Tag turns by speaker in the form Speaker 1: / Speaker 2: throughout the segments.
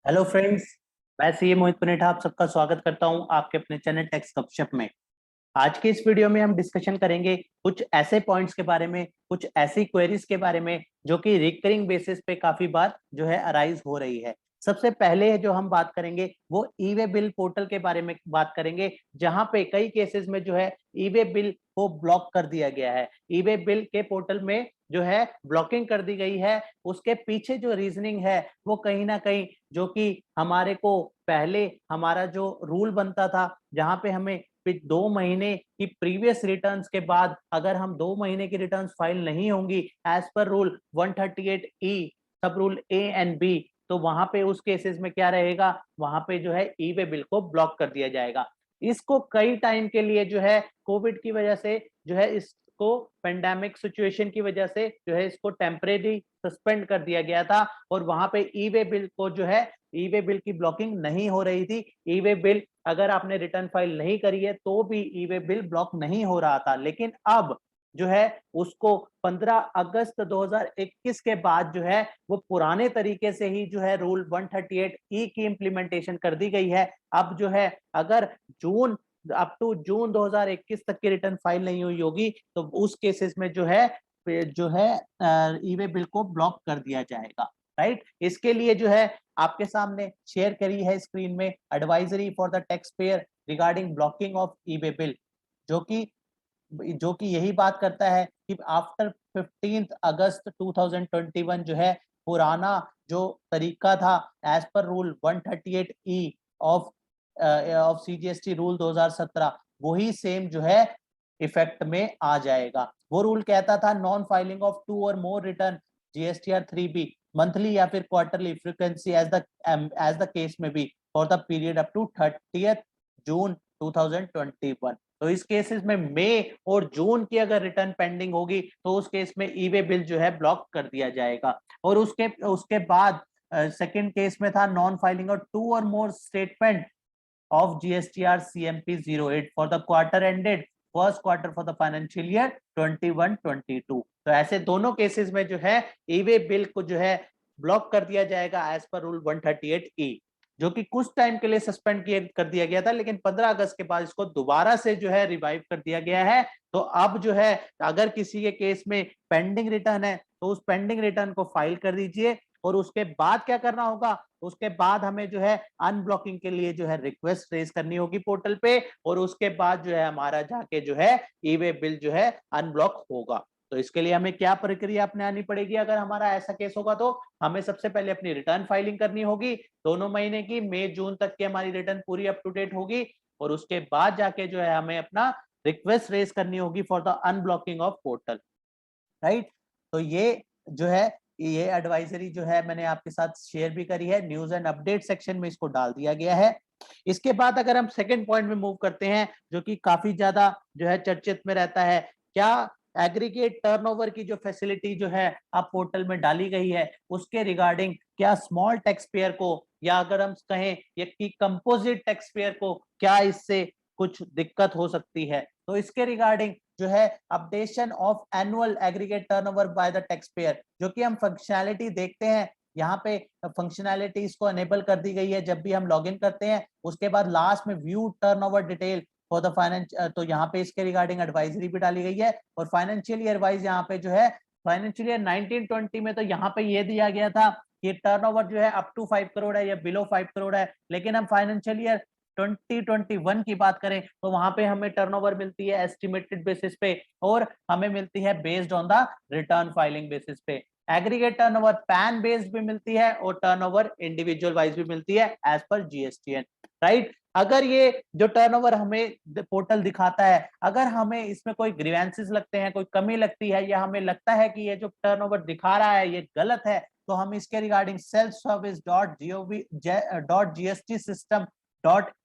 Speaker 1: Hello friends. मैं सी मोहित पुनेठा आप सबका स्वागत करता हूं आपके अपने चैनल टेक्स गपशप में। आज के इस वीडियो में हम डिस्कशन करेंगे कुछ ऐसे पॉइंट्स के बारे में, कुछ ऐसी क्वेरीज के बारे में जो कि रिकरिंग बेसिस पे काफी बार जो है अराइज हो रही है। सबसे पहले जो हम बात करेंगे वो ई वे बिल पोर्टल के बारे में बात करेंगे, जहां पे कई केसेस में जो है ई वे बिल को ब्लॉक कर दिया गया है। ई वे बिल के पोर्टल में जो है ब्लॉकिंग कर दी गई है। उसके पीछे जो रीजनिंग है वो कहीं ना कहीं जो कि हमारे को पहले हमारा जो रूल बनता था, जहां पे हमें फिर 2 महीने की प्रीवियस रिटर्न्स के बाद अगर हम 2 महीने की रिटर्न्स फाइल नहीं होंगी एज पर रूल 138E सब रूल ए एंड बी, तो वहां पे उस केसेस में क्या रहेगा, वहां पे जो है ई वे बिल को ब्लॉक कर दिया जाएगा। इसको कई टाइम के लिए जो है कोविड की वजह से जो है इसको पेंडेमिक सिचुएशन की वजह से जो है इसको टेम्परेरी सस्पेंड कर दिया गया था, और वहां पे ई वे बिल को जो है ई वे बिल की ब्लॉकिंग नहीं हो रही थी। ई वे बिल अगर आपने रिटर्न फाइल नहीं करी है तो भी ई वे बिल ब्लॉक नहीं हो रहा था। लेकिन अब जो है उसको 15 अगस्त 2021 के बाद जो है वो पुराने तरीके से ही जो है रूल 138E की इंप्लीमेंटेशन कर दी गई है। अब जो है अगर जून अप टू जून 2021 तक की रिटर्न फाइल नहीं हुई होगी तो उस केसेस में जो है ई वे बिल को ब्लॉक कर दिया जाएगा। राइट, इसके लिए जो है आपके सामने शेयर करी है स्क्रीन में advisory for the tax payer regarding blocking of E way bill, जो कि यही बात करता है कि आफ्टर 15 अगस्त 2021 जो है पुराना जो तरीका था as per rule 138E of CGST rule 2017 वही सेम जो है इफेक्ट में आ जाएगा। वो रूल कहता था नॉन फाइलिंग ऑफ 2 और more return GSTR 3B monthly या फिर quarterly frequency as the case में be for the period up to 30 June 2021। तो इस केसेस में मई और जून की अगर रिटर्न पेंडिंग होगी तो उस केस में ई वे बिल जो है ब्लॉक कर दिया जाएगा। और उसके उसके बाद सेकंड केस में था नॉन फाइलिंग ऑफ 2 और more statement of GSTR CMP 08 for the quarter ended first quarter for the financial year 21-22। तो ऐसे दोनों केसेस में जो है ई वे बिल को जो है ब्लॉक कर दिया जाएगा एज पर रूल 138E, जो कि कुछ टाइम के लिए सस्पेंड कर दिया गया था, लेकिन 15 अगस्त के बाद इसको दोबारा से जो है रिवाइव कर दिया गया है। तो अब जो है अगर किसी के केस में पेंडिंग रिटर्न है तो उस पेंडिंग रिटर्न को फाइल कर दीजिए, और उसके बाद क्या करना होगा, उसके बाद हमें जो है अनब्लॉकिंग के लिए जो है रिक्वेस्ट रेज करनी होगी पोर्टल पे, और उसके बाद जो है हमारा जाके जो है ई वे बिल जो है अनब्लॉक होगा। तो इसके लिए हमें क्या प्रक्रिया अपनानी पड़ेगी, अगर हमारा ऐसा केस होगा तो हमें सबसे पहले अपनी रिटर्न फाइलिंग करनी होगी 2 महीने की, मई जून तक की हमारी रिटर्न पूरी अप टू डेट होगी, और उसके बाद जाके जो है हमें अपना रिक्वेस्ट रेज करनी होगी for the unblocking of portal. Right, तो ये एडवाइजरी जो है मैंने आपके साथ शेयर भी करी है, न्यूज एंड अपडेट सेक्शन में इसको डाल दिया गया है। इसके बाद अगर हम सेकंड पॉइंट में मूव करते हैं जो कि काफी ज्यादा जो है चर्चित में रहता है, क्या एग्रीगेट टर्नओवर की जो फैसिलिटी जो है अब पोर्टल में डाली गई है उसके रिगार्डिंग क्या स्मॉल टैक्स पेयर को, या अगर हम कहें ये कि कंपोजिट टैक्स पेयर को, क्या इससे कुछ दिक्कत हो सकती है। तो इसके रिगार्डिंग जो है updation of annual aggregate turnover by the tax payer, जो कि हम फंक्शनैलिटी देखते हैं यहाँ पे फंक्शनैलिटी इसको एनेबल कर दी गई है। जब भी हम लॉगिन करते हैं उसके बाद लास्ट में view turnover detail for the finance, तो यहाँ पे इसके रिगार्डिंग एडवाइजरी भी डाली गई है। और फाइनेंशियल ईयर वाइज यहाँ पे जो है फाइनेंशियल ईयर 1920 में तो यहाँ पे ये दिया गया था कि टर्नओवर जो है अप टू 5 करोड़ है या बिलो 5 करोड़ है, लेकिन हम फाइनेंशियल ईयर 2021 की बात करें तो वहां पे हमें टर्नओवर मिलती है एस्टिमेटेड बेसिस पे, और हमें मिलती है based on the return filing basis पे। एग्रीगेट टर्नओवर पैन बेस्ड भी मिलती है और टर्नओवर इंडिविजुअल वाइज भी मिलती है एज पर जीएसटीएन। राइट, अगर ये जो टर्नओवर हमें पोर्टल दिखाता है, अगर हमें इसमें कोई ग्रीवेंसेस लगते हैं, कोई कमी लगती है, या हमें लगता है कि ये जो टर्नओवर दिखा रहा है ये गलत है, तो हम इसके रिगार्डिंग self-service.gov.gst system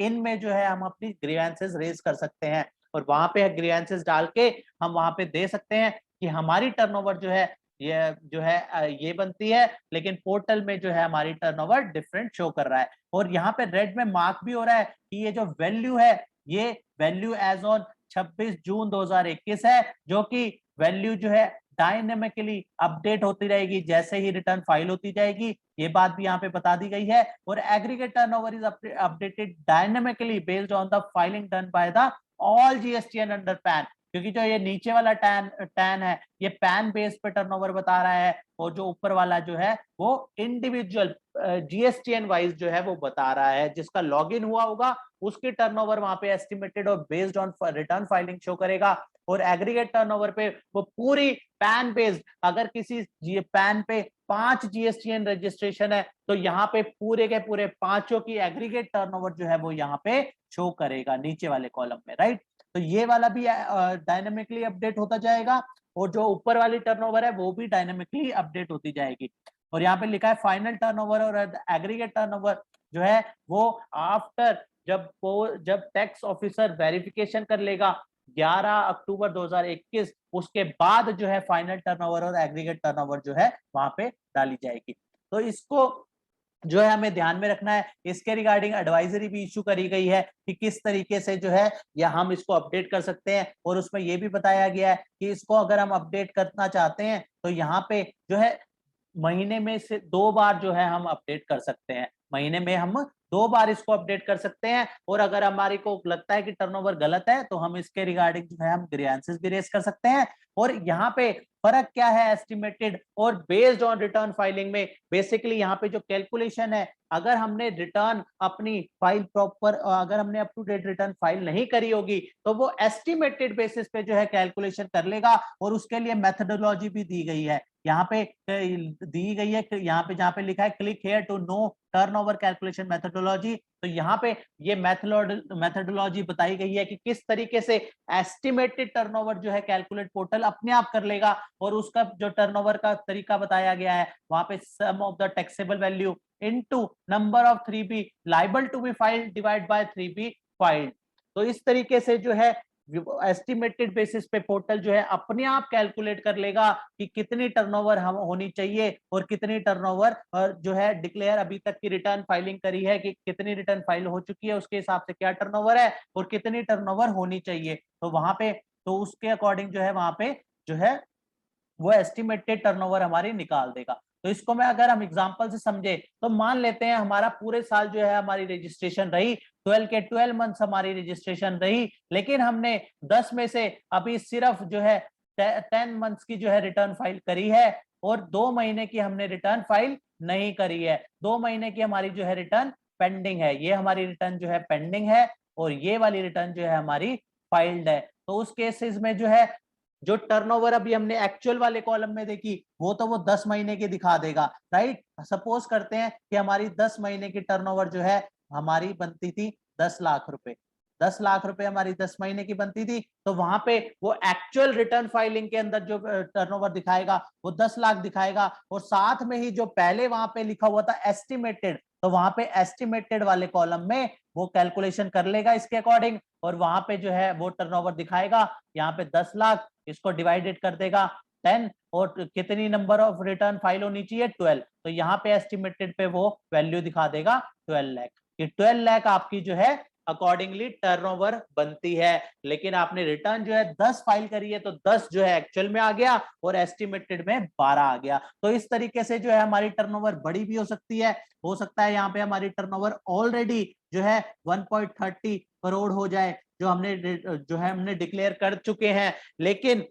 Speaker 1: .in में जो है हम अपनी ग्रीवेंसेस रेज कर सकते हैं, और वहां पे ग्रीवेंसेस डाल के हम वहां पे दे सकते हैं कि हमारी टर्नओवर जो है ये जो है ये बनती है, लेकिन पोर्टल में जो है हमारी टर्नओवर डिफरेंट शो कर रहा है। और यहाँ पे रेड में मार्क भी हो रहा है कि ये जो वैल्यू है ये वैल्यू एज ऑन 26 जून 2021 है, जो कि वैल्यू जो है डायनेमिकली अपडेट होती रहेगी जैसे ही रिटर्न फाइल होती जाएगी, ये बात भी यहाँ पे बता दी गई है। और aggregate turnover is updated dynamically based on the filing done by the all GSTN under pan, क्योंकि जो ये नीचे वाला टैन है ये पैन बेस पे टर्नओवर बता रहा है, और जो ऊपर वाला जो है वो इंडिविजुअल जीएसटीएन वाइज जो है वो बता रहा है, जिसका लॉगिन हुआ होगा उसकी टर्नओवर वहां पे एस्टिमेटेड और based on return filing show करेगा। और एग्रीगेट टर्नओवर पे वो पूरी पैन बेस्ड, अगर किसी पैन पे 5 जीएसटीएन रजिस्ट्रेशन है तो यहाँ पे पूरे के पूरे पांचों की एग्रीगेट टर्नओवर जो है वो यहाँ पे शो करेगा नीचे वाले कॉलम में, राइट। तो ये वाला भी डायनेमिकली अपडेट होता जाएगा, और जो ऊपर वाली टर्नओवर है वो भी डायनेमिकली अपडेट होती जाएगी। और यहाँ पे लिखा है फाइनल टर्नओवर और एग्रीगेट टर्नओवर जो है वो आफ्टर, जब टैक्स ऑफिसर वेरिफिकेशन कर लेगा 11 अक्टूबर 2021, उसके बाद जो है फाइनल टर्नओवर और एग्रीगेट टर्नओवर जो है वहां पे डाली जाएगी। तो इसको जो है हमें ध्यान में रखना है। इसके रिगार्डिंग एडवाइजरी भी इशू करी गई है कि किस तरीके से जो है या हम इसको अपडेट कर सकते हैं, और उसमें यह भी बताया गया है कि इसको अगर हम अपडेट करना चाहते हैं तो यहाँ पे जो है महीने में से 2 बार जो है हम अपडेट कर सकते हैं, महीने में हम 2 बार इसको अपडेट कर सकते हैं। और अगर हमारी को लगता है कि टर्नओवर गलत है तो हम इसके रिगार्डिंग जो है हम ग्रीवेंसेस भी रेज कर सकते हैं। और यहाँ पे फर्क क्या है एस्टिमेटेड और बेस्ड ऑन रिटर्न फाइलिंग में, बेसिकली यहाँ पे जो कैलकुलेशन है, अगर हमने रिटर्न अपनी फाइल प्रॉपर, अगर हमने up to date return file नहीं करी होगी तो वो एस्टिमेटेड बेसिस पे जो है कैलकुलेशन कर लेगा, और उसके लिए मेथोडोलॉजी भी दी गई है यहाँ पे दी गई है, यहाँ पे जहाँ पे लिखा है click here to know turnover calculation methodology. तो यहाँ पे ये मेथोडोलॉजी बताई गई है कि किस तरीके से एस्टिमेटेड टर्नओवर जो है कैलकुलेट पोर्टल अपने आप कर लेगा, और उसका जो टर्नओवर का तरीका बताया गया है वहां पे sum of the taxable value into number of 3B liable to be filed divide by 3B filed. तो इस तरीके से जो है एस्टिमेटेड बेसिस पे पोर्टल जो है अपने आप कैलकुलेट कर लेगा कि कितनी टर्नओवर हम होनी चाहिए और कितनी टर्नओवर जो है डिक्लेयर अभी तक की रिटर्न फाइलिंग करी है कि कितनी रिटर्न फाइल हो चुकी है, उसके हिसाब से क्या टर्नओवर है और कितनी टर्नओवर होनी चाहिए। तो वहां पे तो उसके अकॉर्डिंग जो है वहां पे जो है वो एस्टिमेटेड टर्नओवर हमारी निकाल देगा। तो इसको मैं अगर हम एग्जांपल से समझे तो मान लेते हैं हमारा पूरे साल जो है हमारी रजिस्ट्रेशन रही 12 के 12 मंथ्स हमारी रजिस्ट्रेशन रही, लेकिन हमने 10 में से अभी सिर्फ जो है 10 मंथ्स की जो है रिटर्न फाइल करी है, और 2 महीने की हमने रिटर्न फाइल नहीं करी है। 2 महीने की हमारी जो है रिटर्न पेंडिंग है, ये हमारी रिटर्न जो है पेंडिंग है, और ये वाली रिटर्न जो है हमारी फाइल्ड है। तो उस केसेस में जो है जो टर्नओवर अभी हमने एक्चुअल वाले कॉलम में देखी वो तो वो 10 महीने की दिखा देगा, राइट। सपोज करते हैं कि हमारी 10 महीने की टर्नओवर जो है हमारी बनती थी 10 लाख रुपए, 10 लाख रुपए हमारी 10 महीने की बनती थी, तो वहां पे वो एक्चुअल रिटर्न फाइलिंग के अंदर जो टर्नओवर दिखाएगा वो 10 लाख दिखाएगा, और साथ में ही जो पहले वहां पे लिखा हुआ था एस्टिमेटेड, तो वहां पे एस्टिमेटेड वाले कॉलम में वो कैलकुलेशन कर लेगा इसके अकॉर्डिंग, और वहां पे जो है वो टर्नओवर दिखाएगा यहाँ पे 10 लाख, इसको डिवाइडेड कर देगा 10, और कितनी नंबर ऑफ रिटर्न फाइल होनी चाहिए 12, तो यहाँ पे एस्टिमेटेड पे वो वैल्यू दिखा देगा 12 लाख। ये 12 लाख आपकी जो है अकॉर्डिंगली टर्नओवर बनती है, लेकिन आपने रिटर्न जो है 10 फाइल करी है तो 10 जो है एक्चुअल में आ गया और एस्टिमेटेड में 12 आ गया। तो इस तरीके से जो है हमारी टर्नओवर बड़ी भी हो सकती है, हो सकता है यहाँ पे हमारी टर्नओवर ऑलरेडी जो है 1.30 करोड़ हो जाए, जो हमने डिक्लेयर कर चुके हैं, लेकिन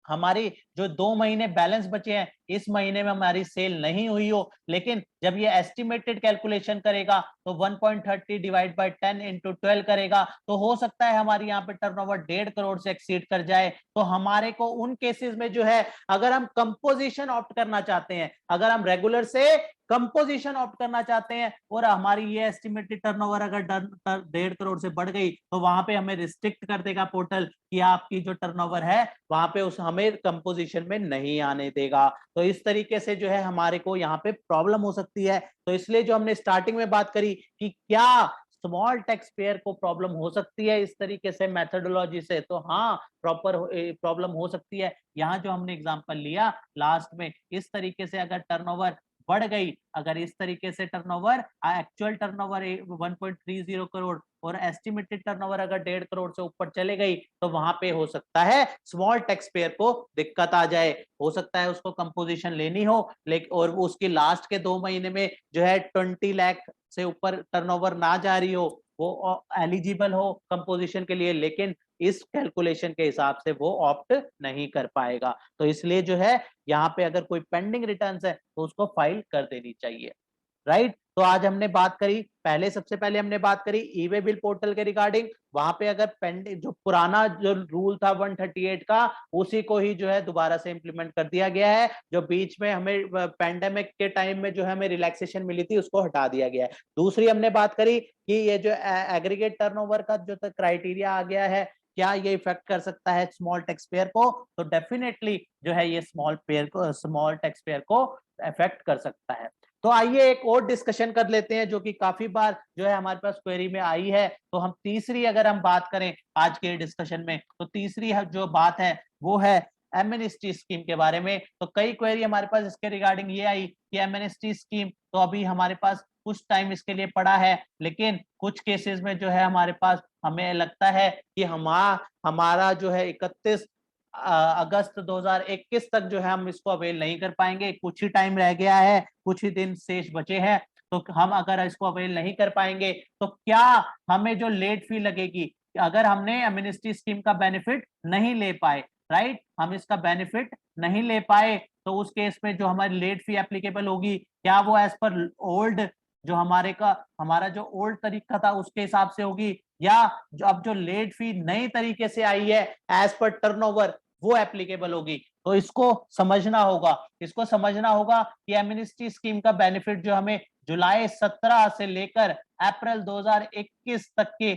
Speaker 1: हमारी जो 2 महीने बैलेंस बचे हैं इस महीने में हमारी सेल नहीं हुई हो, लेकिन जब ये एस्टिमेटेड कैलकुलेशन करेगा तो 1.30 डिवाइड बाय 10 इंटू 12 करेगा, तो हो सकता है हमारी यहाँ पे टर्नओवर 1.5 करोड़ से एक्सीड कर जाए। तो हमारे को उन केसेस में जो है अगर हम कंपोजिशन ऑप्ट करना चाहते हैं, अगर हम रेगुलर से कंपोजिशन ऑप्ट करना चाहते हैं और हमारी ये एस्टिमेटेड टर्नओवर अगर 1.5 करोड़ से बढ़ गई तो वहां पे हमें रिस्ट्रिक्ट कर देगा पोर्टल कि आपकी जो टर्नओवर है वहां पे उस हमें कंपोजिशन में नहीं आने देगा। तो इस तरीके से जो है हमारे को यहाँ पे प्रॉब्लम हो सकती है। तो इसलिए जो हमने स्टार्टिंग में बात करी कि क्या स्मॉल टैक्स पेयर को प्रॉब्लम हो सकती है इस तरीके से मेथोडोलॉजी से, तो हाँ प्रॉपर प्रॉब्लम हो सकती है। यहाँ जो हमने एग्जांपल लिया लास्ट में, इस तरीके से अगर टर्नओवर बढ़ गई, अगर इस तरीके से टर्नओवर एक्चुअल टर्नओवर 1.30 करोड़ और एस्टिमेटेड टर्नओवर अगर 1.5 करोड़ से ऊपर चले गई, तो वहां पे हो सकता है स्मॉल टैक्स पेयर को दिक्कत आ जाए, हो सकता है उसको कंपोजिशन लेनी हो, लेकिन और उसकी लास्ट के 2 महीने में जो है 20 लाख से ऊपर टर्नओवर ना जा रही हो, वो एलिजिबल हो कंपोजिशन के लिए, लेकिन इस कैलकुलेशन के हिसाब से वो ऑप्ट नहीं कर पाएगा। तो इसलिए जो है यहाँ पे अगर कोई पेंडिंग रिटर्न्स है तो उसको फाइल कर देनी चाहिए, राइट। तो आज हमने बात करी, सबसे पहले हमने बात करी ई वे बिल पोर्टल के रिगार्डिंग। वहां पे अगर पेंडिंग जो पुराना जो रूल था 138 का, उसी को ही जो है दोबारा से इंप्लीमेंट कर दिया गया है। जो बीच में हमें पैंडेमिक के टाइम में जो है हमें रिलैक्सेशन मिली थी, उसको हटा दिया गया है। दूसरी हमने बात करी कि ये जो एग्रीगेट टर्नओवर का जो क्राइटेरिया आ गया है, क्या ये इफेक्ट कर सकता है स्मॉल टैक्स पेयर को? तो डेफिनेटली जो है ये स्मॉल टैक्स पेयर को इफेक्ट कर सकता है। तो आइए एक और डिस्कशन कर लेते हैं, जो कि काफी बार जो है हमारे पास क्वेरी में आई है। तो हम तीसरी अगर हम बात करें आज के डिस्कशन में, तो तीसरी जो बात है वो है एमएनएसटी स्कीम के बारे में। तो कई क्वेरी हमारे पास इसके रिगार्डिंग ये आई कि एमएनएसटी स्कीम तो अभी हमारे पास कुछ टाइम इसके लिए पड़ा है, लेकिन कुछ केसेस में जो है हमारे पास हमें लगता है कि हमारा जो है 31 अगस्त 2021 तक जो है हम इसको अवेल नहीं कर पाएंगे, कुछ ही टाइम रह गया है, कुछ ही दिन शेष बचे हैं। तो हम अगर इसको अवेल नहीं कर पाएंगे तो क्या हमें जो लेट फी लगेगी, अगर हमने एमनेस्टी स्कीम का बेनिफिट नहीं ले पाए, राइट, हम इसका बेनिफिट नहीं ले पाए, तो उस केस में जो हमारी लेट फी एप्लीकेबल होगी, क्या वो एज पर ओल्ड जो हमारा जो ओल्ड तरीका था उसके हिसाब से होगी, या जो अब जो लेट फी नई तरीके से आई है एज पर टर्नओवर, वो एप्लीकेबल होगी। तो इसको समझना होगा कि एमनेस्टी स्कीम का बेनिफिट जो हमें जुलाई 17 से लेकर अप्रैल 2021 तक के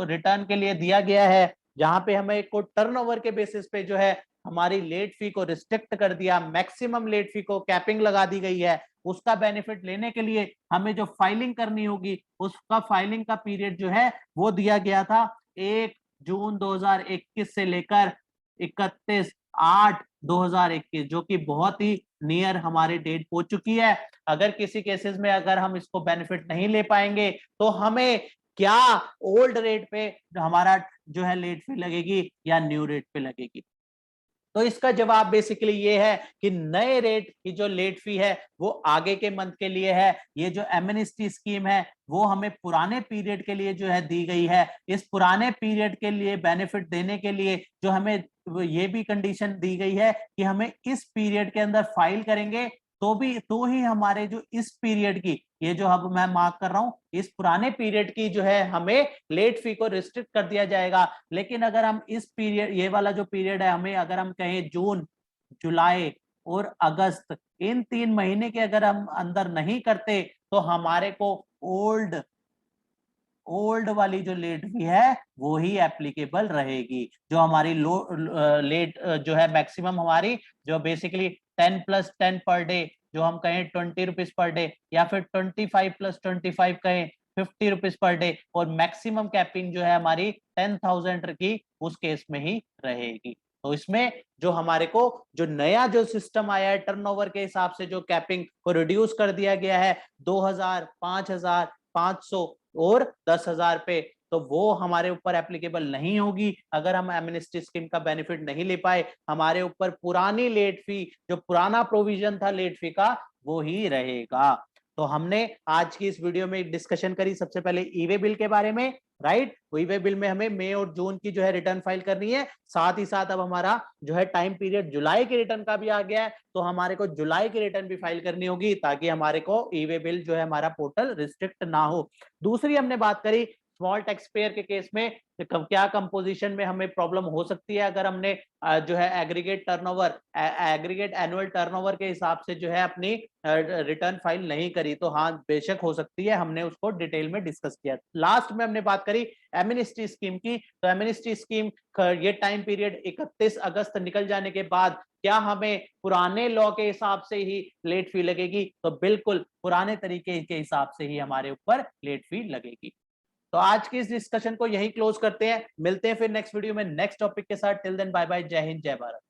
Speaker 1: रिटर्न के लिए दिया गया है, जहां पे हमें को टर्नओवर के बेसिस पे जो है हमारी लेट फी को रिस्ट्रिक्ट कर दिया, मैक्सिमम लेट फी को कैपिंग लगा दी गई है। उसका बेनिफिट लेने के लिए हमें जो फाइलिंग करनी होगी, उसका फाइलिंग का पीरियड जो है वो दिया गया था 1 जून 2021 से लेकर 31/8/2021, जो कि बहुत ही नियर हमारी डेट हो चुकी है। अगर किसी केसेस में अगर हम इसको बेनिफिट नहीं ले पाएंगे, तो हमें क्या ओल्ड रेट पे हमारा जो है लेट फी लगेगी या न्यू रेट पे लगेगी? तो इसका जवाब बेसिकली ये है कि नए रेट की जो लेट फी है वो आगे के मंथ के लिए है। ये जो एमनेस्टी स्कीम है वो हमें पुराने पीरियड के लिए जो है दी गई है। इस पुराने पीरियड के लिए बेनिफिट देने के लिए जो हमें ये भी कंडीशन दी गई है कि हमें इस पीरियड के अंदर फाइल करेंगे, तो ही हमारे जो इस पीरियड की, ये जो अब मैं मार्क कर रहा हूं, इस पुराने पीरियड की जो है हमें लेट फी को रिस्ट्रिक्ट कर दिया जाएगा। लेकिन अगर हम इस पीरियड, ये वाला जो पीरियड है, हमें अगर हम कहें जून, जुलाई और अगस्त, इन 3 महीने के अगर हम अंदर नहीं करते, तो हमारे को ओल्ड वाली जो लेट फी है वो ही एप्लीकेबल रहेगी। जो हमारी लेट जो है मैक्सिमम हमारी जो बेसिकली 10+10 पर डे, जो हम कहें 20 रुपीज पर डे, या फिर 25+25 कहें 50 रुपीज पर डे, और मैक्सिमम कैपिंग जो है हमारी 10,000 की उस केस में ही रहेगी। तो इसमें जो हमारे को जो नया जो सिस्टम आया है टर्नओवर के हिसाब से, जो कैपिंग को रिड्यूस कर दिया गया है 2,000, 5,000, 500 और 10,000 पे, तो वो हमारे ऊपर एप्लीकेबल नहीं होगी अगर हम एमनेस्टी स्कीम का बेनिफिट नहीं ले पाए। हमारे ऊपर पुरानी लेट फी, जो पुराना प्रोविजन था लेट फी का, वो ही रहेगा। तो हमने आज की इस वीडियो में डिस्कशन करी सबसे पहले ई वे बिल के बारे में, राइट। ई वे बिल में हमें मई और जून की जो है रिटर्न फाइल करनी है, साथ ही साथ अब हमारा जो है टाइम पीरियड जुलाई के रिटर्न का भी आ गया है, तो हमारे को जुलाई की रिटर्न भी फाइल करनी होगी, ताकि हमारे को ई वे बिल जो है हमारा पोर्टल रिस्ट्रिक्ट ना हो। दूसरी हमने बात करी स्मॉल टैक्स पेयर के केस में क्या कंपोजिशन में हमें प्रॉब्लम हो सकती है अगर हमने जो है एग्रीगेट एनुअल टर्नओवर के हिसाब से जो है अपनी रिटर्न फाइल नहीं करी। तो हाँ, बेशक हो सकती है, हमने उसको डिटेल में डिस्कस किया। लास्ट में हमने बात करी एमनेस्टी स्कीम की। तो एमनेस्टी स्कीम ये टाइम पीरियड 31 अगस्त निकल जाने के बाद क्या हमें पुराने लॉ के हिसाब से ही लेट फी लगेगी? तो बिल्कुल पुराने तरीके के हिसाब से ही हमारे ऊपर लेट फी लगेगी। तो आज की इस डिस्कशन को यही क्लोज करते हैं, मिलते हैं फिर नेक्स्ट वीडियो में नेक्स्ट टॉपिक के साथ। टिल देन बाय बाय, जय हिंद, जय भारत।